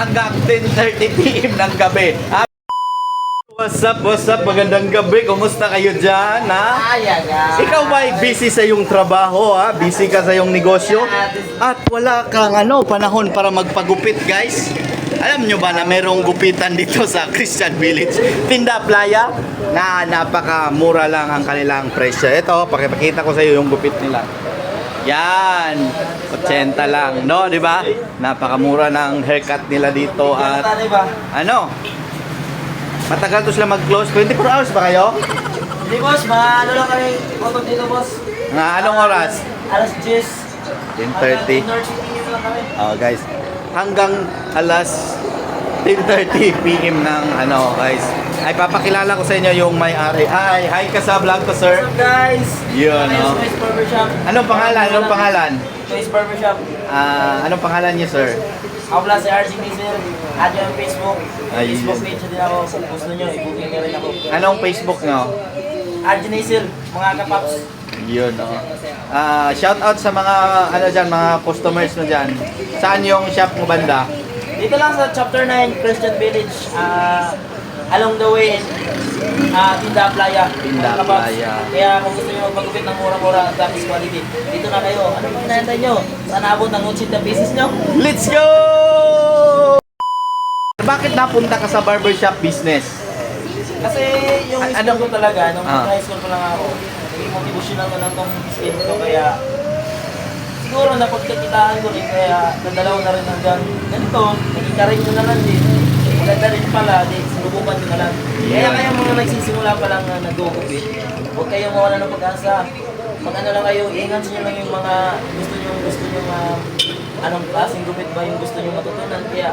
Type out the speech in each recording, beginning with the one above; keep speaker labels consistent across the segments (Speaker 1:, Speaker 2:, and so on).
Speaker 1: Hanggang 10:30 PM ng gabi. What's up? Magandang gabi. Kumusta kayo dyan, ha? Ikaw ba ay busy sa iyong trabaho, ha? Busy ka sa iyong negosyo? At wala kang panahon para magpagupit, guys? Alam nyo ba na merong gupitan dito sa Christian Village? Tinda Playa na napakamura lang ang kanilang presyo. Ito, pakipakita ko sa iyo yung gupit nila. Yan, 80 lang, no, di ba? Napakamura ng haircut nila dito at matagal to sila mag-close. 24 hours ba kayo?
Speaker 2: Hindi boss, mga lang kami motor dito boss.
Speaker 1: Nga, anong oras?
Speaker 2: Alas 10.
Speaker 1: 10:30.
Speaker 2: lang kami.
Speaker 1: Oh, guys. Hanggang alas 10:30 PM ng guys. Ay papakilala ko sa inyo yung may-ari. Hi ka sa vlog ko, sir.
Speaker 2: What's up guys?
Speaker 1: Yun, no?
Speaker 2: Toys Barbershop.
Speaker 1: Anong pangalan?
Speaker 2: Toys Barbershop.
Speaker 1: Anong pangalan niyo, sir?
Speaker 2: Ako pala si RC Diesel. Add nyo yung Facebook.
Speaker 1: Ay,
Speaker 2: Facebook page din ako. Kung gusto nyo, i-booking nyo rin ako.
Speaker 1: Anong Facebook nyo?
Speaker 2: RC Diesel, mga kapaps.
Speaker 1: Yun, no? Shout out sa mga mga customers mo dyan. Saan yung shop mo banda?
Speaker 2: Dito lang sa Chapter 9, Christian Village. Along the way, Tinda Playa.
Speaker 1: Tinda
Speaker 2: Mga kapaps.
Speaker 1: Playa.
Speaker 2: Kaya kung gusto nyo magpagupit ng mura-mura at tapos quality, dito na kayo. Ano bang hinahintay nyo? Sana abot ng 80 pieces nyo?
Speaker 1: Let's go! Bakit napunta ka sa barbershop business?
Speaker 2: Kasi yung
Speaker 1: Ano?
Speaker 2: skill ko talaga, nung
Speaker 1: Ah.
Speaker 2: high school pa lang ako, naging motivational ko lang tong skill ko, kaya siguro napagkakitaan ko rin, kaya nadalaw na rin hanggang ganito, nag-encourage ko na lang din. Maganda rin pala, sinubukan ko na lang. Kaya mga nagsisimula pa lang na nag-gupit, huwag kayong mawala ng pag-asa. Pag lang kayo, iingat nyo lang yung mga gusto nyo anong klaseng gupit ba yung gusto nyo matutunan, kaya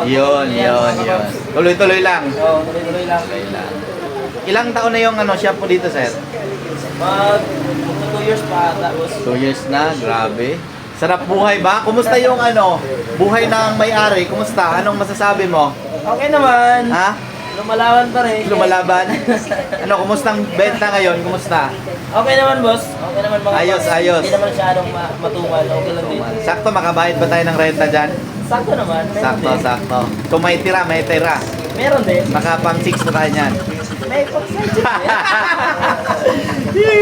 Speaker 1: Yun. Tuloy-tuloy lang.
Speaker 2: Oo, tuloy-tuloy lang.
Speaker 1: Ilang taon na yung shop mo dito, sir?
Speaker 2: Mag 2 years pa, tapos
Speaker 1: 2 years na, grabe. Sarap buhay ba? Kumusta yung buhay ng may-ari? Kumusta? Anong masasabi mo?
Speaker 2: okay naman.
Speaker 1: Ha?
Speaker 2: Lumalaban pa rin.
Speaker 1: Lumalaban? Kumustang benta ngayon? Kumusta?
Speaker 2: Okay naman, boss. Okay naman mga
Speaker 1: Ayos.
Speaker 2: Hindi naman siya matungal. Okay lang din.
Speaker 1: Sakto, makabayad ba tayo ng renta dyan?
Speaker 2: Sakto naman. Meron din.
Speaker 1: Sakto. Kung may tira.
Speaker 2: Meron din.
Speaker 1: Baka pang 6 na tayo niyan.
Speaker 2: May pag-side.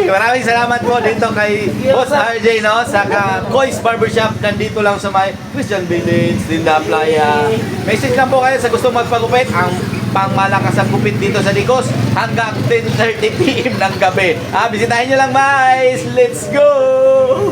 Speaker 1: Maraming salamat po dito kay Boss RJ, no? Sa Kois Barbershop. Nandito lang sa may Christian Village, Tinda Playa. Message lang po kayo sa gusto magpagupit. Ang pangmalakas ang gupit dito sa Digos hanggang 10:30 PM ng gabi. Bisitahin nyo lang, guys! Let's go!